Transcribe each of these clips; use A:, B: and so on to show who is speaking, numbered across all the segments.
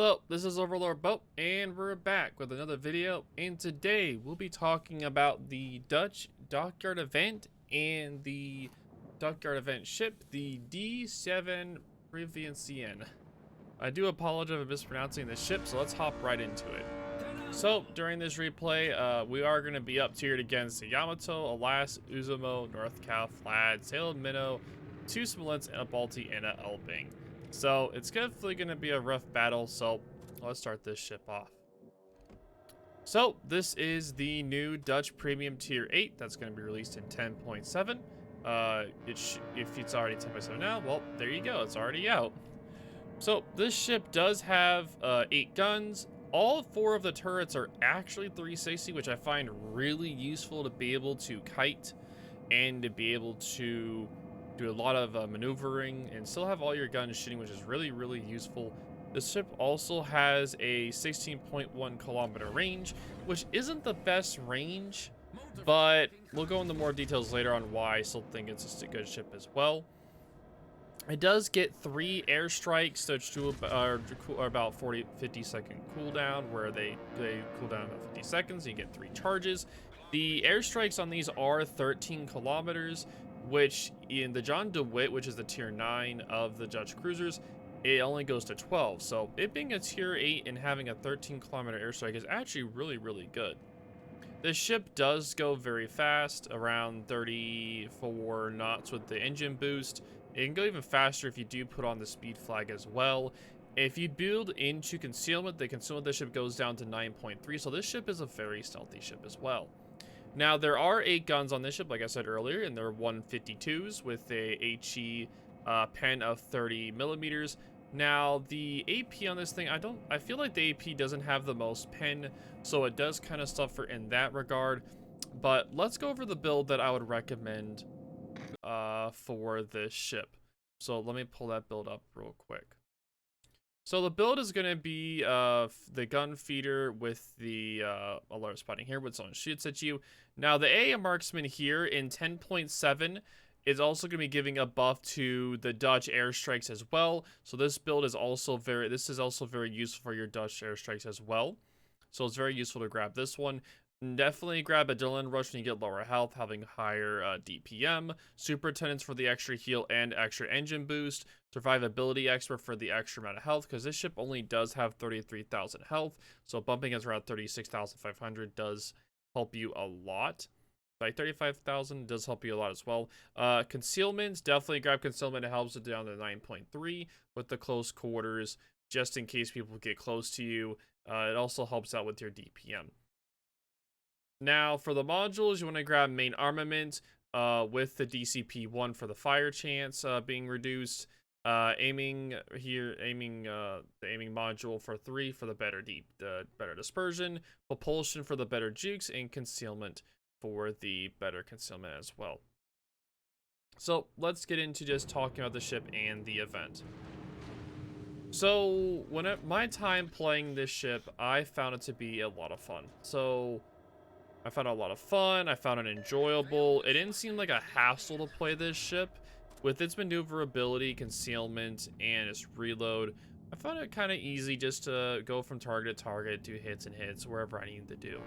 A: Hello, this is OverlordBou, and we're back with another video, and today we'll be talking about the Dutch Dockyard Event and the DockYard Event ship, the Zeven Provincien. I do apologize for mispronouncing the ship, so let's hop right into it. So, during this replay, we are going to be up tiered against the Yamato, Alas, Uzumo, North Cal, Flad, Sailor Minnow, 2 Smolensk, and a Balti, and a Elbing. So it's definitely going to be a rough battle, so let's start this ship off. So this is the new Dutch Premium Tier 8 that's going to be released in 10.7. If it's already 10.7 now, well, there you go, it's already out. So this ship does have 8 guns. All 4 of the turrets are actually 360, which I find really useful to be able to kite and to be able to do a lot of maneuvering and still have all your guns shooting, which is really useful. The ship also has a 16.1 kilometer range, which isn't the best range, but we'll go into more details later on why I still think it's just a good ship as well. It does get 3 airstrikes, which are about 50 second cooldown, where they cool down about 50 seconds. You get 3 charges. The airstrikes on these are 13 kilometers, which in the John DeWitt, which is the tier 9 of the Dutch cruisers, it only goes to 12. So it being a tier 8 and having a 13 kilometer airstrike is actually really good. This ship does go very fast, around 34 knots with the engine boost. It can go even faster if you do put on the speed flag as well. If you build into Concealment, the Concealment of the ship goes down to 9.3, so this ship is a very stealthy ship as well. Now, there are 8 guns on this ship, like I said earlier, and they're 152s with a HE pen of 30 millimeters. Now, the AP on this thing, I feel like the AP doesn't have the most pen, so it does kind of suffer in that regard. But let's go over the build that I would recommend for this ship. So let me pull that build up real quick. So the build is going to be the gun feeder with the alert spotting here when someone shoots at you. Now the AA marksman here in 10.7 is also going to be giving a buff to the Dutch airstrikes as well. So this build is also very useful for your Dutch airstrikes as well. So it's very useful to grab this one. Definitely grab Adrenaline Rush when you get lower health, having higher DPM. Superintendents for the extra heal and extra engine boost. Survivability Expert for the extra amount of health, because this ship only does have 33,000 health. So bumping it around 36,500 does help you a lot. Like 35,000 does help you a lot as well. Concealment, definitely grab Concealment. It helps it down to 9.3 with the close quarters, just in case people get close to you. It also helps out with your DPM. Now, for the modules, you want to grab Main Armament with the DCP-1 for the fire chance being reduced. The aiming module for 3 for the better dispersion. Propulsion for the better jukes, and Concealment for the better concealment as well. So let's get into just talking about the ship and the event. So my time playing this ship, I found it to be a lot of fun. So I found it a lot of fun. I found it enjoyable. It didn't seem like a hassle to play this ship. With its maneuverability, concealment, and its reload, I found it kind of easy just to go from target to target, do hits and hits wherever I needed to do.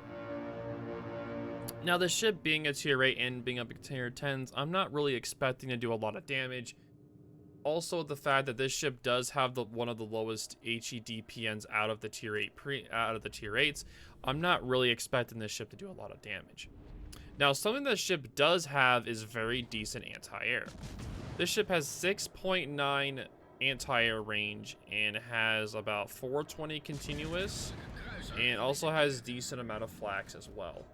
A: Now, the ship being a tier 8 and being up to tier 10s, I'm not really expecting to do a lot of damage. Also, the fact that this ship does have one of the lowest HE DPNs out of the tier 8s, I'm not really expecting this ship to do a lot of damage. Now, something this ship does have is very decent anti-air. This ship has 6.9 anti-air range and has about 420 continuous, and also has decent amount of flax as well.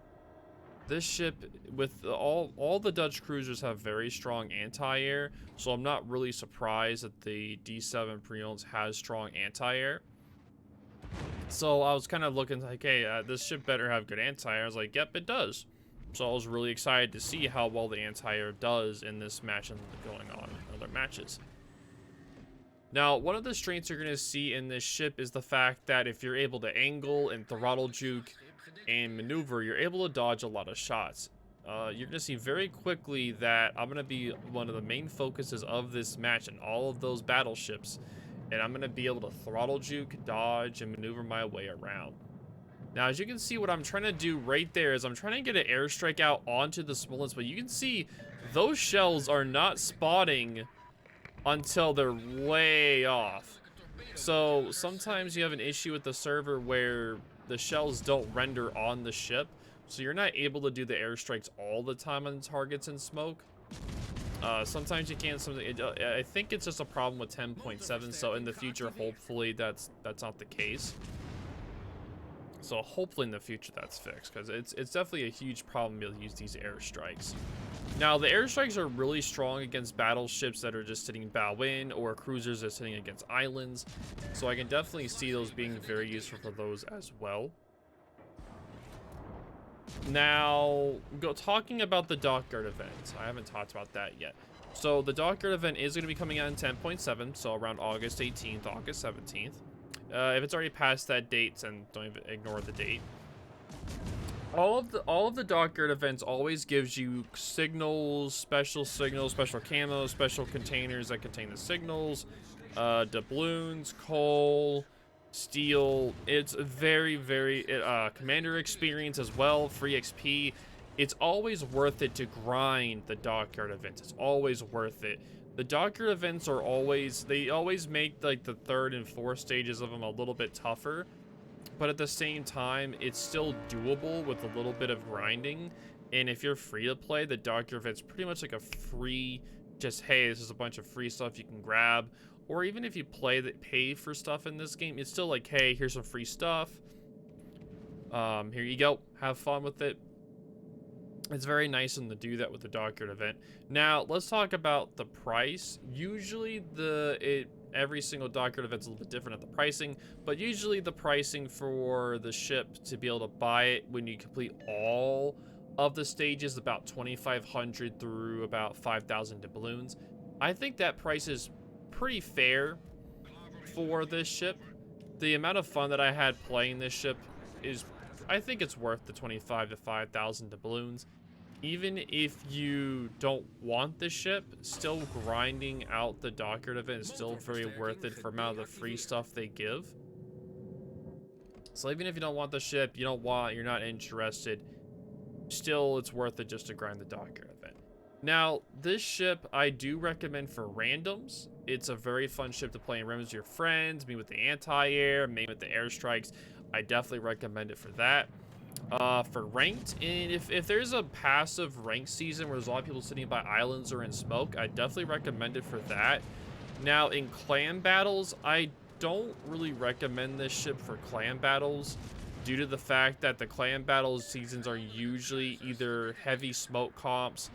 A: This ship, with all the Dutch cruisers, have very strong anti-air, so I'm not really surprised that the D7 Provincien has strong anti-air. So I was kind of looking like, hey, this ship better have good anti-air. I was like, yep, it does. So I was really excited to see how well the anti-air does in this match and going on in other matches. Now, one of the strengths you're going to see in this ship is the fact that if you're able to angle and throttle juke and maneuver, you're able to dodge a lot of shots. You're going to see very quickly that I'm going to be one of the main focuses of this match and all of those battleships and I'm going to be able to throttle juke, dodge, and maneuver my way around. Now, as you can see, what I'm trying to do right there is I'm trying to get an airstrike out onto the smolens, but you can see those shells are not spotting until they're way off. So sometimes you have an issue with the server where the shells don't render on the ship, so you're not able to do the airstrikes all the time on targets in smoke. Sometimes you can. I think it's just a problem with 10.7. So in the future, hopefully that's not the case. So hopefully in the future that's fixed, because it's definitely a huge problem to use these airstrikes. Now the airstrikes are really strong against battleships that are just sitting bow in, or cruisers that are sitting against islands. So I can definitely see those being very useful for those as well. Now, talking about the DockYard event. I haven't talked about that yet. So the DockYard event is going to be coming out in 10.7, so around August 18th, August 17th. If it's already past that date, then don't even ignore the date. All of the DockYard events always gives you signals, special camos, special containers that contain the signals, doubloons, coal, steel. It's very commander experience as well, free XP. It's always worth it to grind the DockYard events. It's always worth it. The DockYard events are always make like the 3rd and 4th stages of them a little bit tougher, but at the same time it's still doable with a little bit of grinding. And if you're free to play, the DockYard event's pretty much like a free, just hey, this is a bunch of free stuff you can grab. Or even if you pay for stuff in this game, it's still like, hey, here's some free stuff. Here you go. Have fun with it. It's very nice to do that with the DockYard event. Now, let's talk about the price. Usually, every single DockYard event's a little bit different at the pricing, but usually the pricing for the ship to be able to buy it when you complete all of the stages, about 2,500 through about 5,000 doubloons. I think that price is pretty fair for this ship. The amount of fun that I had playing this ship is, I think it's worth the 25 to 5,000 doubloons. Even if you don't want the ship, still grinding out the DockYard event is still very worth it for the amount of the free stuff they give. So even if you don't want the ship, you're not interested, still it's worth it just to grind the DockYard event. Now, this ship I do recommend for randoms. It's a very fun ship to play in randoms with your friends, maybe with the anti-air, maybe with the airstrikes. I definitely recommend it for that. For ranked, and if there's a passive ranked season where there's a lot of people sitting by islands or in smoke, I definitely recommend it for that. Now, in clan battles, I don't really recommend this ship for clan battles due to the fact that the clan battles seasons are usually either heavy smoke comps,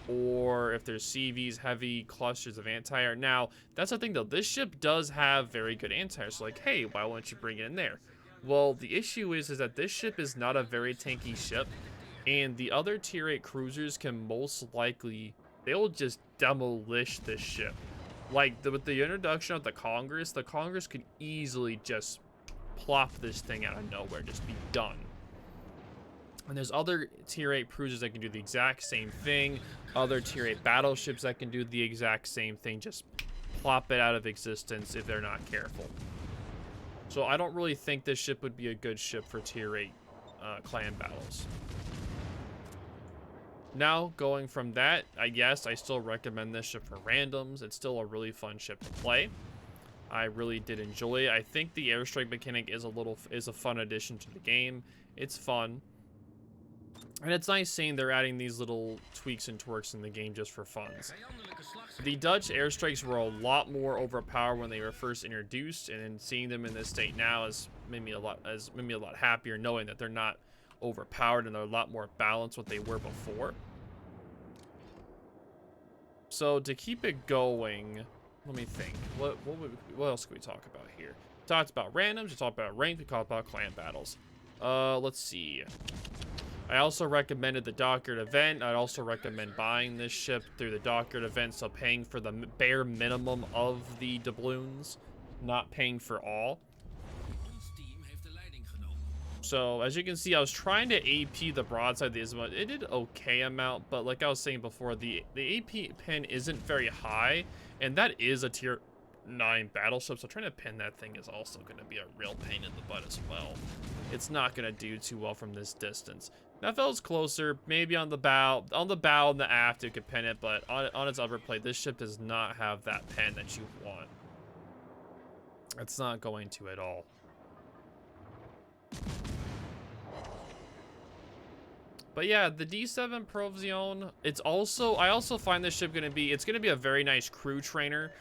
A: or if there's CVs, heavy clusters of anti-air. Now, that's the thing though, this ship does have very good anti-air, so like, hey, why won't you bring it in there? Well, the issue is that this ship is not a very tanky ship, and the other tier 8 cruisers can most likely, they'll just demolish this ship. Like, with the introduction of the Congress could easily just plop this thing out of nowhere, just be done. And there's other tier 8 cruisers that can do the exact same thing, other tier 8 battleships that can do the exact same thing, just plop it out of existence if they're not careful. So I don't really think this ship would be a good ship for tier 8 clan battles. Now, going from that, yes, I still recommend this ship for randoms. It's still a really fun ship to play. I really did enjoy it. I think the airstrike mechanic is a fun addition to the game. It's fun. And it's nice seeing they're adding these little tweaks and twerks in the game just for fun. The Dutch airstrikes were a lot more overpowered when they were first introduced, and then seeing them in this state now has made me a lot happier knowing that they're not overpowered and they're a lot more balanced what they were before. So to keep it going, let me think. What else can we talk about here? We talked about randoms, we talked about ranked, we talked about clan battles. Let's see. I also recommended the DockYard event. I'd also recommend buying this ship through the DockYard event, so paying for the bare minimum of the doubloons, not paying for all. So as you can see, I was trying to AP the broadside as much. It did okay amount, but like I was saying before, the AP pin isn't very high, and that is a tier 9 battleships, so trying to pin that thing is also going to be a real pain in the butt as well. It's not going to do too well from this distance. Now, if it was closer, maybe on the bow and the aft, it could pin it, but on its upper plate, this ship does not have that pin that you want. It's not going to at all. But yeah, the D7 Provincien, I also find this ship it's going to be a very nice crew trainer.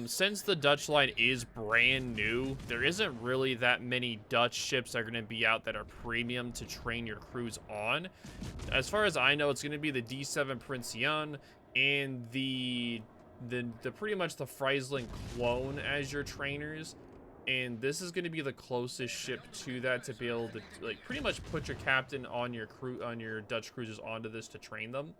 A: Since the Dutch line is brand new, there isn't really that many Dutch ships that are going to be out that are premium to train your crews on. As far as I know, it's going to be the D7 Provincien and the pretty much the Friesland clone as your trainers. And this is going to be the closest ship to that to be able to like pretty much put your captain on your crew, on your Dutch cruisers onto this to train them.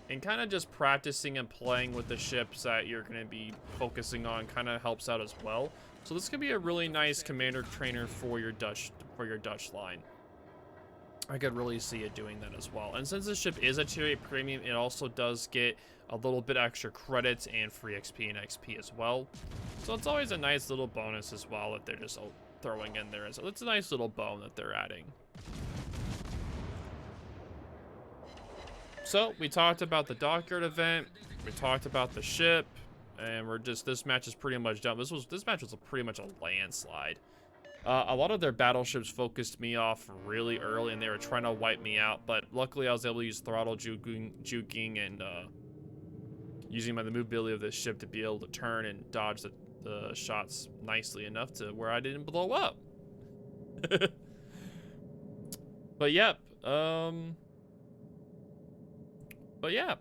A: And kind of just practicing and playing with the ships that you're going to be focusing on kind of helps out as well. So this could be a really nice commander trainer for your Dutch line. I could really see it doing that as well. And since this ship is a tier 8 premium, it also does get a little bit extra credits and free XP and XP as well. So it's always a nice little bonus as well that they're just throwing in there. So it's a nice little bone that they're adding. So we talked about the Dockyard event, we talked about the ship, and this match is pretty much done. This match was pretty much a landslide. A lot of their battleships focused me off really early, and they were trying to wipe me out. But luckily, I was able to use throttle juking and using the movability of this ship to be able to turn and dodge the shots nicely enough to where I didn't blow up. But yep,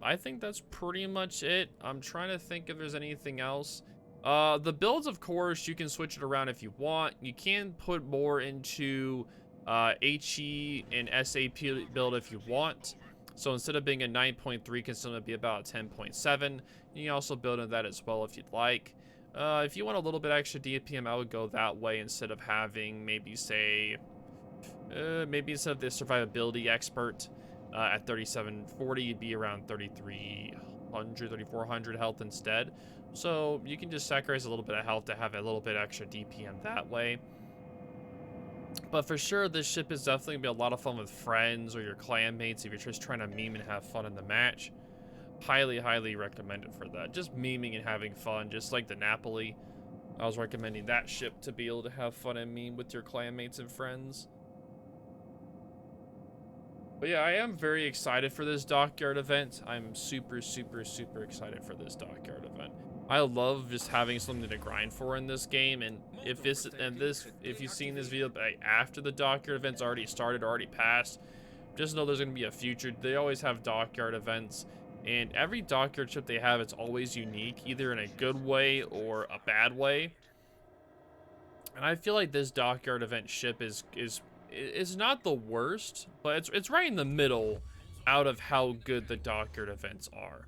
A: I think that's pretty much it. I'm trying to think if there's anything else. The builds, of course, you can switch it around if you want. You can put more into HE and SAP build if you want. So instead of being a 9.3, Concealment be about a 10.7. You can also build in that as well if you'd like. If you want a little bit extra DPM, I would go that way instead of having maybe instead of the survivability expert at 3740, you'd be around 3300, 3400 health instead. So you can just sacrifice a little bit of health to have a little bit extra DPM that way. But for sure, this ship is definitely gonna be a lot of fun with friends or your clanmates if you're just trying to meme and have fun in the match. Highly, highly recommend it for that. Just memeing and having fun, just like the Napoli. I was recommending that ship to be able to have fun and meme with your clanmates and friends. But yeah, I am very excited for this Dockyard event. I'm super, super, super excited for this Dockyard event. I love just having something to grind for in this game, and if you've seen this video after the Dockyard event's already started, already passed, just know there's gonna be a future. They always have Dockyard events, and every Dockyard ship they have, it's always unique, either in a good way or a bad way. And I feel like this Dockyard event ship is not the worst, but it's right in the middle out of how good the Dockyard events are.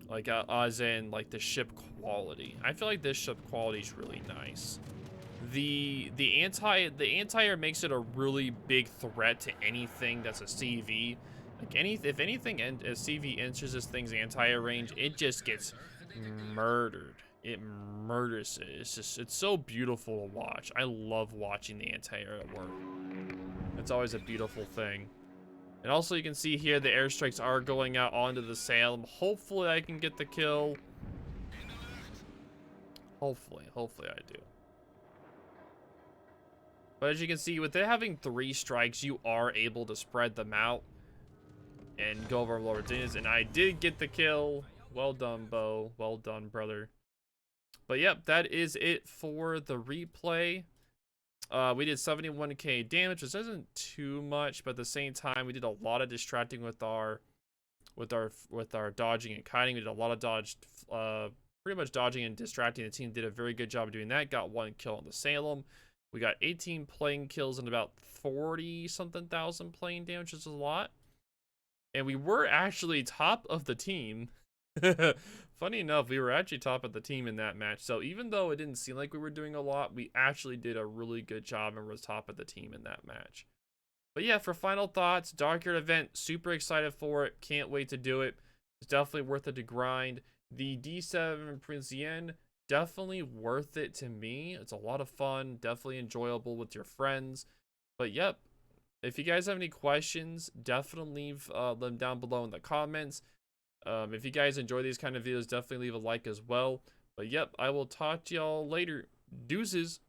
A: Like, as in, like, the ship quality. I feel like this ship quality is really nice. The anti-air makes it a really big threat to anything that's a CV. Like, if anything, a CV enters this thing's anti-air range, it just gets murdered. It murders it. It's so beautiful to watch. I love watching the anti-air at work. It's always a beautiful thing. And also you can see here the airstrikes are going out onto the Salem. Hopefully I can get the kill. Hopefully I do. But as you can see, with it having 3 strikes, you are able to spread them out and go over Overlord. And I did get the kill. Well done, Bo. Well done, brother. But yep, that is it for the replay. We did 71k damage, which isn't too much, but at the same time, we did a lot of distracting with our dodging and kiting. We did a lot of pretty much dodging and distracting. The team did a very good job of doing that. Got 1 kill on the Salem. We got 18 plane kills and about 40-something thousand plane damage, which is a lot. And we were actually top of the team. Funny enough, we were actually top of the team in that match. So even though it didn't seem like we were doing a lot, we actually did a really good job and was top of the team in that match. But yeah, for final thoughts, Dockyard event, super excited for it. Can't wait to do it. It's definitely worth it to grind. The D7 Provincien, definitely worth it to me. It's a lot of fun, definitely enjoyable with your friends. But yep, if you guys have any questions, definitely leave them down below in the comments. If you guys enjoy these kind of videos, definitely leave a like as well. But yep, I will talk to y'all later. Deuces.